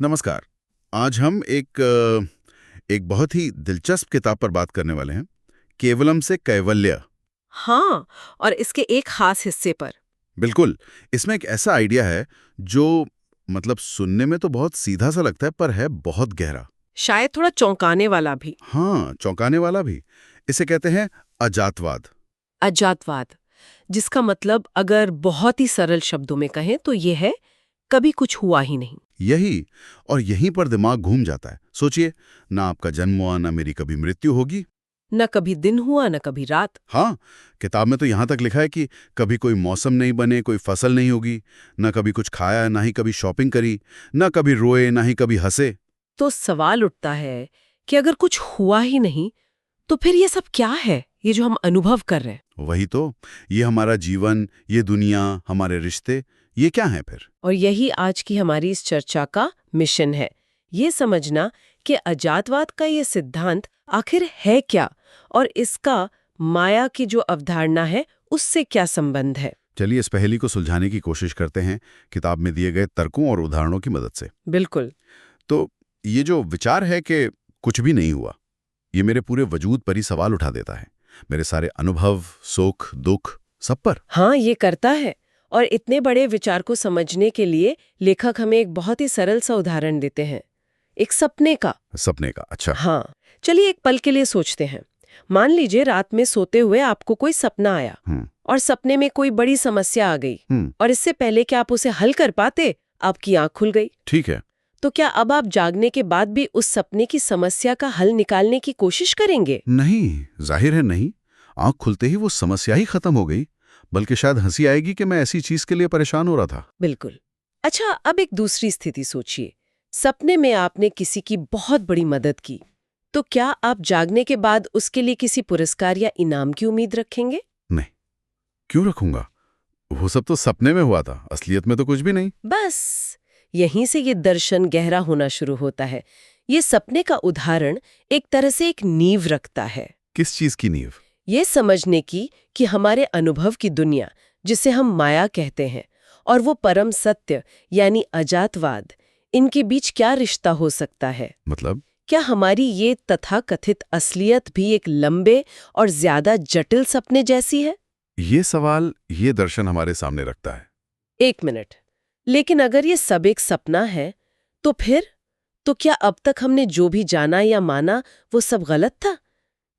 नमस्कार। आज हम एक बहुत ही दिलचस्प किताब पर बात करने वाले हैं, केवलम से कैवल्य। हाँ, और इसके एक खास हिस्से पर। बिल्कुल, इसमें एक ऐसा आइडिया है जो मतलब सुनने में तो बहुत सीधा सा लगता है पर है बहुत गहरा। शायद थोड़ा चौंकाने वाला भी। हाँ, चौंकाने वाला भी। इसे कहते हैं अजातवाद। अजातवाद, जिसका मतलब अगर बहुत ही सरल शब्दों में कहें तो ये है, कभी कुछ हुआ ही नहीं। यही, और यहीं पर दिमाग घूम जाता है। सोचिए, ना आपका जन्म हुआ, ना मेरी कभी मृत्यु होगी। न कभी दिन हुआ न कभी रात। हाँ, किताब में तो यहाँ तक लिखा है कि कभी कोई मौसम नहीं बने, कोई फसल नहीं होगी, ना कभी कुछ खाया, ना ही कभी शॉपिंग करी, ना कभी रोए, ना ही कभी हंसे। तो सवाल उठता है कि अगर कुछ हुआ ही नहीं तो फिर ये सब क्या है, ये जो हम अनुभव कर रहे हैं। वही तो, ये हमारा जीवन, ये दुनिया, हमारे रिश्ते, ये क्या है फिर? और यही आज की हमारी इस चर्चा का मिशन है, ये समझना कि अजातवाद का ये सिद्धांत आखिर है क्या और इसका माया की जो अवधारणा है उससे क्या संबंध है। चलिए इस पहेली को सुलझाने की कोशिश करते हैं, किताब में दिए गए तर्कों और उदाहरणों की मदद से। बिल्कुल। तो ये जो विचार है कि कुछ भी नहीं हुआ, ये मेरे पूरे वजूद पर ही सवाल उठा देता है। मेरे सारे अनुभव, सुख, दुख, सब पर। हाँ, ये करता है। और इतने बड़े विचार को समझने के लिए लेखक हमें एक बहुत ही सरल सा उदाहरण देते हैं, एक सपने का। सपने का, अच्छा। हाँ, चलिए एक पल के लिए सोचते हैं। मान लीजिए रात में सोते हुए आपको कोई सपना आया और सपने में कोई बड़ी समस्या आ गई और इससे पहले कि आप उसे हल कर पाते आपकी आंख खुल गई। ठीक है। तो क्या अब आप जागने के बाद भी उस सपने की समस्या का हल निकालने की कोशिश करेंगे? नहीं, जाहिर है नहीं। आंख खुलते ही वो समस्या ही खत्म हो गई, बल्कि शायद हंसी आएगी कि मैं ऐसी चीज के लिए परेशान हो रहा था। बिल्कुल। अच्छा, अब एक दूसरी स्थिति सोचिए। सपने में आपने किसी की बहुत बड़ी मदद की, तो क्या आप जागने के बाद उसके लिए किसी पुरस्कार या इनाम की उम्मीद रखेंगे? नहीं, क्यों रखूंगा? वो सब तो सपने में हुआ था, असलियत में तो कुछ भी नहीं। बस यहीं से ये दर्शन गहरा होना शुरू होता है। ये सपने का उदाहरण एक तरह से एक नींव रखता है। किस चीज की नींव? ये समझने की कि हमारे अनुभव की दुनिया, जिसे हम माया कहते हैं, और वो परम सत्य यानी अजातवाद, इनके बीच क्या रिश्ता हो सकता है। मतलब? क्या हमारी ये तथाकथित असलियत भी एक लंबे और ज्यादा जटिल सपने जैसी है? ये सवाल, ये दर्शन हमारे सामने रखता है। एक मिनट, लेकिन अगर ये सब एक सपना है तो फिर तो क्या अब तक हमने जो भी जाना या माना वो सब गलत था?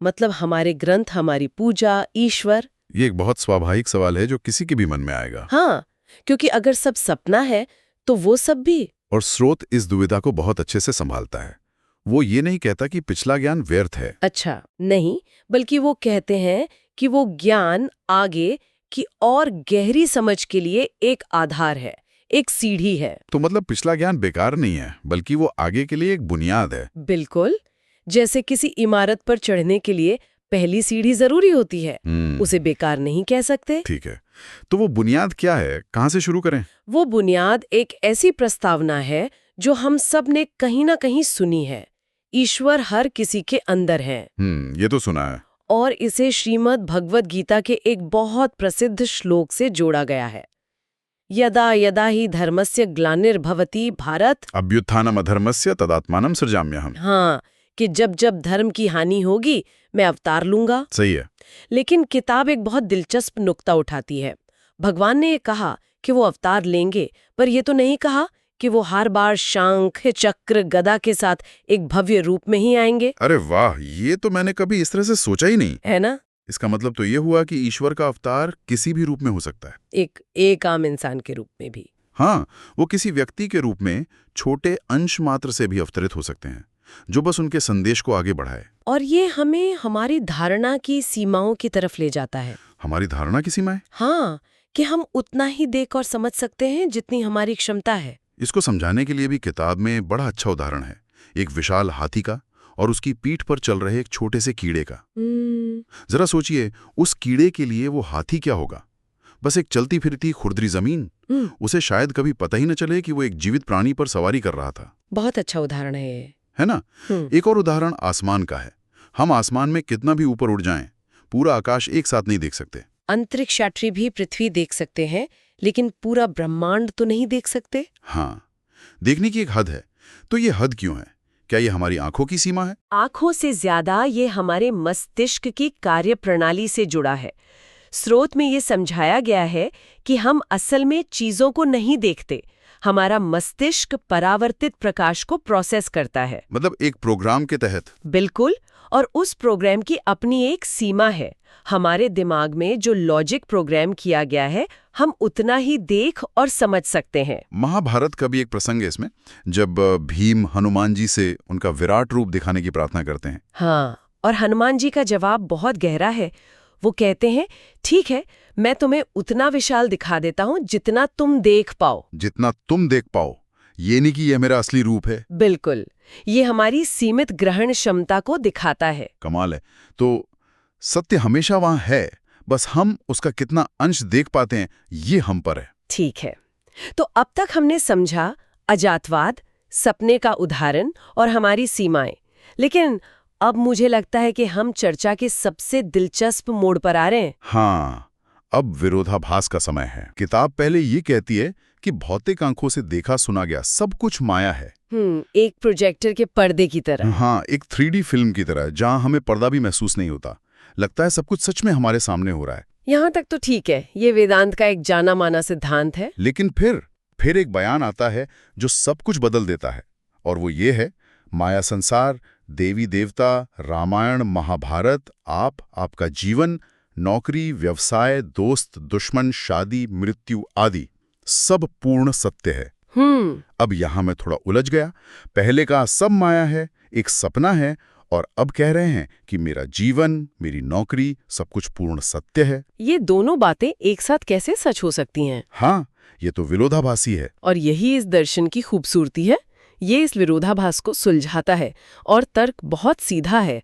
मतलब हमारे ग्रंथ, हमारी पूजा, ईश्वर। ये एक बहुत स्वाभाविक सवाल है जो किसी के भी मन में आएगा। हाँ, क्योंकि अगर सब सपना है तो वो सब भी। और स्रोत इस दुविधा को बहुत अच्छे से संभालता है। वो ये नहीं कहता कि पिछला ज्ञान व्यर्थ है। अच्छा, नहीं, बल्कि वो कहते हैं कि वो ज्ञान आगे की और गहरी समझ के लिए एक आधार है, एक सीढ़ी है। तो मतलब पिछला ज्ञान बेकार नहीं है, बल्कि वो आगे के लिए एक बुनियाद है। बिल्कुल, जैसे किसी इमारत पर चढ़ने के लिए पहली सीढ़ी जरूरी होती है, उसे बेकार नहीं कह सकते। ठीक है, तो वो बुनियाद क्या है, कहाँ से शुरू करें? वो बुनियाद एक ऐसी प्रस्तावना है जो हम सब ने कहीं ना कहीं सुनी है। ईश्वर हर किसी के अंदर है। ये तो सुना है। और इसे श्रीमद् भगवद गीता के एक बहुत प्रसिद्ध श्लोक से जोड़ा गया है। यदा यदा ही धर्मस्य ग्लानिर्भवति भारत अभ्युत्थानम अधर्मस्य तदात्मानं सृजाम्यहम्। हाँ, कि जब जब धर्म की हानि होगी मैं अवतार लूंगा। सही है। लेकिन किताब एक बहुत दिलचस्प नुक्ता उठाती है। भगवान ने ये कहा कि वो अवतार लेंगे, पर ये तो नहीं कहा कि वो हर बार शंख, चक्र, गदा के साथ एक भव्य रूप में ही आएंगे। अरे वाह, ये तो मैंने कभी इस तरह से सोचा ही नहीं। है ना? इसका मतलब तो ये हुआ कि ईश्वर का अवतार किसी भी रूप में हो सकता है। एक आम इंसान के रूप में भी। हाँ, वो किसी व्यक्ति के रूप में छोटे अंश मात्र से भी अवतरित हो सकते हैं, जो बस उनके संदेश को आगे बढ़ाए। और ये हमें हमारी धारणा की सीमाओं की तरफ ले जाता है। हमारी धारणा की सीमाएं? हाँ, कि हम उतना ही देख और समझ सकते हैं जितनी हमारी क्षमता है। इसको समझाने के लिए भी किताब में बड़ा अच्छा उदाहरण है, एक विशाल हाथी का और उसकी पीठ पर चल रहे एक छोटे से कीड़े का। जरा सोचिए, उस कीड़े के लिए वो हाथी क्या होगा? बस एक चलती फिरती खुरदरी जमीन। उसे शायद कभी पता ही न चले कि वो एक जीवित प्राणी पर सवारी कर रहा था। बहुत अच्छा उदाहरण है ये। है ना? एक और उदाहरण आसमान का है। हम आसमान में कितना भी ऊपर उड़ जाएं, पूरा आकाश एक साथ नहीं देख सकते। अंतरिक्ष यात्री भी पृथ्वी देख सकते हैं, लेकिन पूरा ब्रह्मांड तो नहीं देख सकते। हाँ, देखने की एक हद है, तो ये हद क्यों है? क्या ये हमारी आंखों की सीमा है? आंखों से ज्यादा ये हमारे मस्तिष्क की कार्यप्रणाली से जुड़ा है। स्रोत में ये समझाया गया है कि हम असल में चीजों को नहीं देखते, हमारा मस्तिष्क परावर्तित प्रकाश को प्रोसेस करता है। मतलब एक प्रोग्राम के तहत? बिल्कुल, और उस प्रोग्राम की अपनी एक सीमा है। हमारे दिमाग में जो लॉजिक प्रोग्राम किया गया है, हम उतना ही देख और समझ सकते हैं। महाभारत का भी एक प्रसंग है इसमें, जब भीम हनुमान जी से उनका विराट रूप दिखाने की प्रार्थना करते हैं। हाँ, और हनुमान जी का जवाब बहुत गहरा है। वो कहते हैं, ठीक है, मैं तुम्हें उतना विशाल दिखा देता हूँ जितना तुम देख पाओ। जितना तुम देख पाओ, ये नहीं कि यह मेरा असली रूप है। बिल्कुल, ये हमारी सीमित ग्रहण क्षमता को दिखाता है। कमाल है। तो सत्य हमेशा वहां है, बस हम उसका कितना अंश देख पाते हैं, ये हम पर है। ठीक है, तो अब तक हमने समझा अजातवाद, सपने का उदाहरण और हमारी सीमाएं। लेकिन अब मुझे लगता है कि हम चर्चा के सबसे दिलचस्प मोड़ पर आ रहे हैं। हाँ, अब विरोधाभास का समय है। किताब पहले ये कहती है कि भौतिक आंखों से देखा सुना गया सब कुछ माया है। एक प्रोजेक्टर के पर्दे की तरह। हाँ, एक 3D फिल्म की तरह, जहां हमें पर्दा भी महसूस नहीं होता। लगता है सब कुछ सच में हमारे सामने हो रहा है। यहाँ तक तो ठीक है, ये वेदांत का एक जाना माना सिद्धांत है। लेकिन फिर एक बयान आता है जो सब कुछ बदल देता है, और वो ये है, माया संसार, देवी देवता, रामायण, महाभारत, आपका जीवन, नौकरी, व्यवसाय, दोस्त, दुश्मन, शादी, मृत्यु आदि सब पूर्ण सत्य है। अब यहां मैं थोड़ा उलझ गया। पहले का सब माया है, एक सपना है, और अब कह रहे हैं कि मेरा जीवन, मेरी नौकरी, सब कुछ पूर्ण सत्य है। ये दोनों बातें एक साथ कैसे सच हो सकती हैं? हाँ, ये तो विरोधाभासी है। और यही इस दर्शन की खूबसूरती है। ये इस विरोधाभास को सुलझाता है, और तर्क बहुत सीधा है।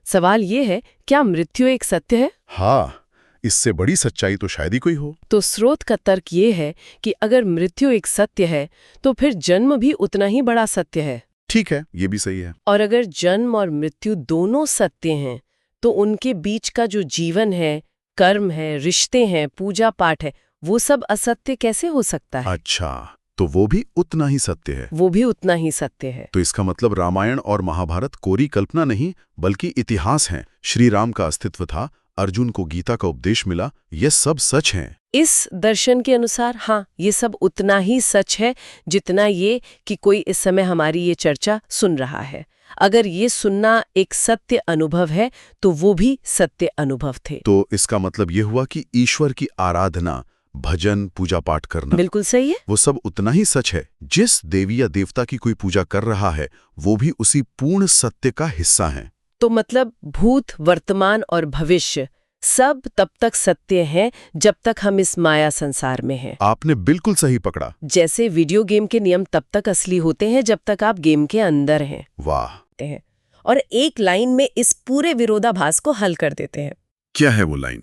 सवाल ये है, क्या मृत्यु एक सत्य है? हाँ, इससे बड़ी सच्चाई तो शायद ही कोई हो। तो स्रोत का तर्क ये है कि अगर मृत्यु एक सत्य है, तो फिर जन्म भी उतना ही बड़ा सत्य है। ठीक है, ये भी सही है। और अगर जन्म और मृत्यु दोनों सत्य हैं, तो उनके बीच का जो जीवन है, कर्म है, रिश्ते हैं, पूजा पाठ है, वो सब असत्य कैसे हो सकता है? अच्छा, तो वो भी उतना ही सत्य है। वो भी उतना ही सत्य है। तो इसका मतलब रामायण और महाभारत कोरी कल्पना नहीं, बल्कि इतिहास हैं। श्री राम का अस्तित्व था, अर्जुन को गीता का उपदेश मिला, ये सब सच हैं। इस दर्शन के अनुसार हाँ, ये सब उतना ही सच है जितना ये कि कोई इस समय हमारी ये चर्चा सुन रहा है। अगर ये सुनना एक सत्य अनुभव है, तो वो भी सत्य अनुभव थे। तो इसका मतलब ये हुआ कि ईश्वर की आराधना, भजन, पूजा पाठ करना, बिल्कुल सही है। वो सब उतना ही सच है। जिस देवी या देवता की कोई पूजा कर रहा है, वो भी उसी पूर्ण सत्य का हिस्सा है। तो मतलब भूत, वर्तमान और भविष्य सब तब तक सत्य हैं जब तक हम इस माया संसार में हैं। आपने बिल्कुल सही पकड़ा। जैसे वीडियो गेम के नियम तब तक असली होते हैं जब तक आप गेम के अंदर हैं। वाह। और एक लाइन में इस पूरे विरोधाभास को हल कर देते हैं। क्या है वो लाइन?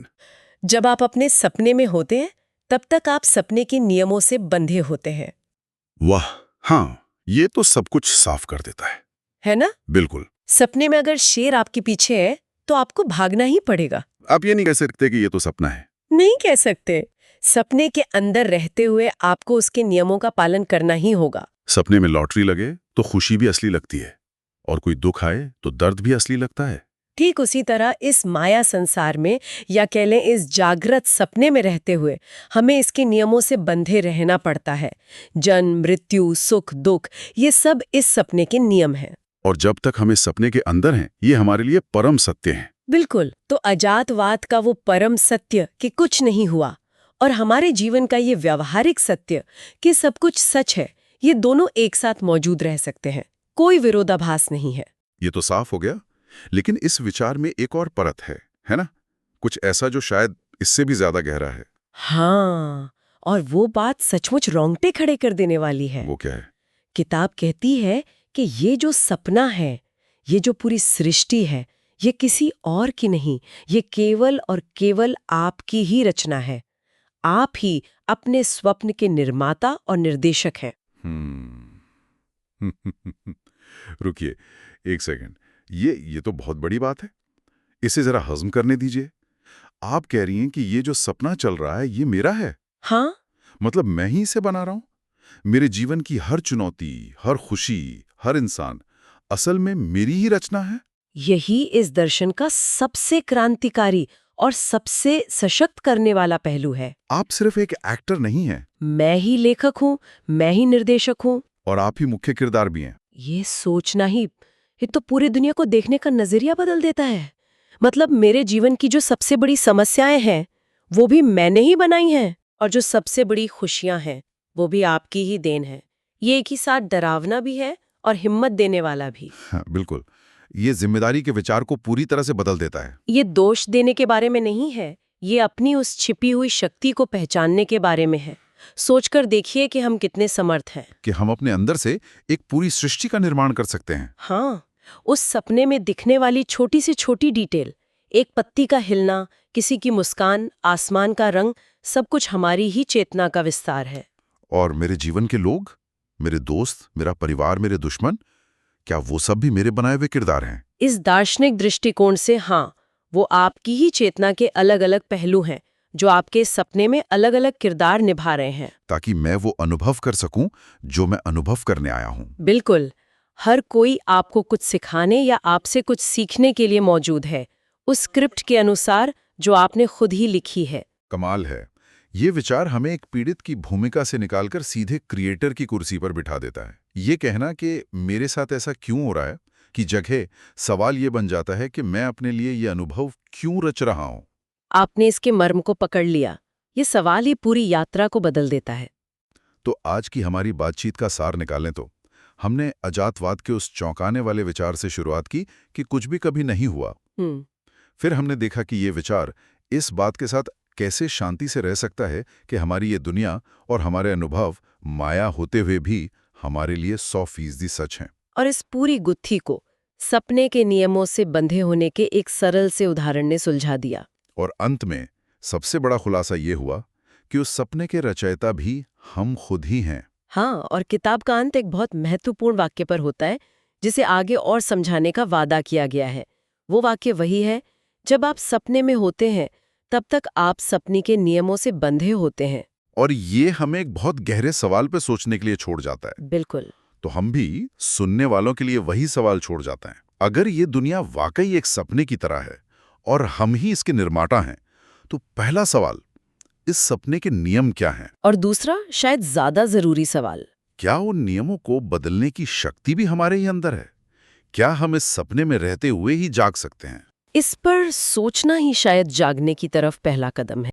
जब आप अपने सपने में होते हैं, तब तक आप सपने के नियमों से बंधे होते हैं। वाह, हाँ, ये तो सब कुछ साफ कर देता है ना? बिल्कुल। सपने में अगर शेर आपके पीछे है, तो आपको भागना ही पड़ेगा। आप ये नहीं कह सकते कि ये तो सपना है। नहीं कह सकते। सपने के अंदर रहते हुए आपको उसके नियमों का पालन करना ही होगा। सपने में लॉटरी लगे तो खुशी भी असली लगती है, और कोई दुख आए तो दर्द भी असली लगता है। ठीक उसी तरह इस माया संसार में, या कह लें इस जागृत सपने में रहते हुए, हमें इसके नियमों से बंधे रहना पड़ता है। जन्म, मृत्यु, सुख, दुख, ये सब इस सपने के नियम हैं। और जब तक हम इस सपने के अंदर हैं, ये हमारे लिए परम सत्य हैं। बिल्कुल। तो अजातवाद का वो परम सत्य कि कुछ नहीं हुआ, और हमारे जीवन का ये व्यावहारिक सत्य कि सब कुछ सच है, ये दोनों एक साथ मौजूद रह सकते हैं। कोई विरोधाभास नहीं है। ये तो साफ हो गया। लेकिन इस विचार में एक और परत है ना? कुछ ऐसा जो शायद इससे भी ज्यादा गहरा है। हाँ, और वो बात सचमुच रोंगटे खड़े कर देने वाली है। वो क्या है? किताब कहती है कि ये जो सपना है, ये जो पूरी सृष्टि है, ये किसी और की नहीं, ये केवल और केवल आपकी ही रचना है। आप ही अपने स्वप्न के निर्माता और निर्देशक हैं। रुकिए एक सेकंड, ये तो बहुत बड़ी बात है। इसे जरा हजम करने दीजिए। आप कह रही हैं कि ये जो सपना चल रहा है, ये मेरा है? हाँ। मतलब मैं ही इसे बना रहा हूं? मेरे जीवन की हर चुनौती, हर खुशी, हर इंसान असल में मेरी ही रचना है। यही इस दर्शन का सबसे क्रांतिकारी और सबसे सशक्त करने वाला पहलू है। आप सिर्फ एक एक्टर नहीं हैं मैं ही लेखक हूँ, मैं ही निर्देशक हूँ। और आप ही मुख्य किरदार भी हैं। ये सोचना ही, ये तो पूरी दुनिया को देखने का नजरिया बदल देता है। मतलब मेरे जीवन की जो सबसे बड़ी समस्याएं हैं वो भी मैंने ही बनाई हैं, और जो सबसे बड़ी खुशियां हैं वो भी आपकी ही देन है। ये एक ही साथ डरावना भी है और हिम्मत देने वाला भी। हाँ, बिल्कुल। ये जिम्मेदारी के विचार को पूरी तरह से बदल देता है। ये दोष देने के बारे में नहीं है, ये अपनी उस छिपी हुई शक्ति को पहचानने के बारे में है। सोचकर देखिए कि हम कितने समर्थ हैं। कि हम अपने अंदर से एक पूरी सृष्टि का निर्माण कर सकते हैं। हाँ, उस सपने में दिखने वाली छोटी से छोटी डिटेल, एक पत्ती का हिलना, किसी की मुस्कान, आसमान का रंग, सब कुछ हमारी ही चेतना का विस्तार है। और मेरे जीवन के लोग, मेरे दोस्त, मेरा परिवार, मेरे दुश्मन, क्या वो सब भी मेरे बनाए हुए किरदार हैं? इस दार्शनिक दृष्टिकोण से हाँ, वो आपकी ही चेतना के अलग अलग पहलू हैं जो आपके सपने में अलग अलग किरदार निभा रहे हैं। ताकि मैं वो अनुभव कर सकूं जो मैं अनुभव करने आया हूं। बिल्कुल, हर कोई आपको कुछ सिखाने या आपसे कुछ सीखने के लिए मौजूद है, उस स्क्रिप्ट के अनुसार जो आपने खुद ही लिखी है। कमाल है। ये विचार हमें एक पीड़ित की भूमिका से निकालकर सीधे क्रिएटर की कुर्सी पर बिठा देता है। ये कहना कि मेरे साथ ऐसा क्यों हो रहा है की जगह सवाल ये बन जाता है कि मैं अपने लिए ये अनुभव क्यों रच रहा हूं। आपने इसके मर्म को पकड़ लिया। ये सवाल ही पूरी यात्रा को बदल देता है। तो आज की हमारी बातचीत का सार निकालें तो हमने अजातवाद के उस चौंकाने वाले विचार से शुरुआत की कि कुछ भी कभी नहीं हुआ। फिर हमने देखा कि ये विचार इस बात के साथ कैसे शांति से रह सकता है कि हमारी ये दुनिया और हमारे अनुभव माया होते हुए भी हमारे लिए 100% सच हैं। और इस पूरी गुत्थी को सपने के नियमों से बंधे होने के एक सरल से उदाहरण ने सुलझा दिया। और अंत में सबसे बड़ा खुलासा ये हुआ कि उस सपने के रचयिता भी हम खुद ही हैं। हाँ, और किताब का अंत एक बहुत महत्वपूर्ण वाक्य पर होता है जिसे आगे और समझाने का वादा किया गया है। वो वाक्य वही है, जब आप सपने में होते हैं तब तक आप सपने के नियमों से बंधे होते हैं। और ये हमें एक बहुत गहरे सवाल पे सोचने के लिए छोड़ जाता है। बिल्कुल। तो हम भी सुनने वालों के लिए वही सवाल छोड़ जाते हैं, अगर ये दुनिया वाकई एक सपने की तरह है और हम ही इसके निर्माता हैं, तो पहला सवाल, इस सपने के नियम क्या हैं? और दूसरा, शायद ज्यादा जरूरी सवाल, क्या उन नियमों को बदलने की शक्ति भी हमारे ही अंदर है? क्या हम इस सपने में रहते हुए ही जाग सकते हैं? इस पर सोचना ही शायद जागने की तरफ पहला कदम है।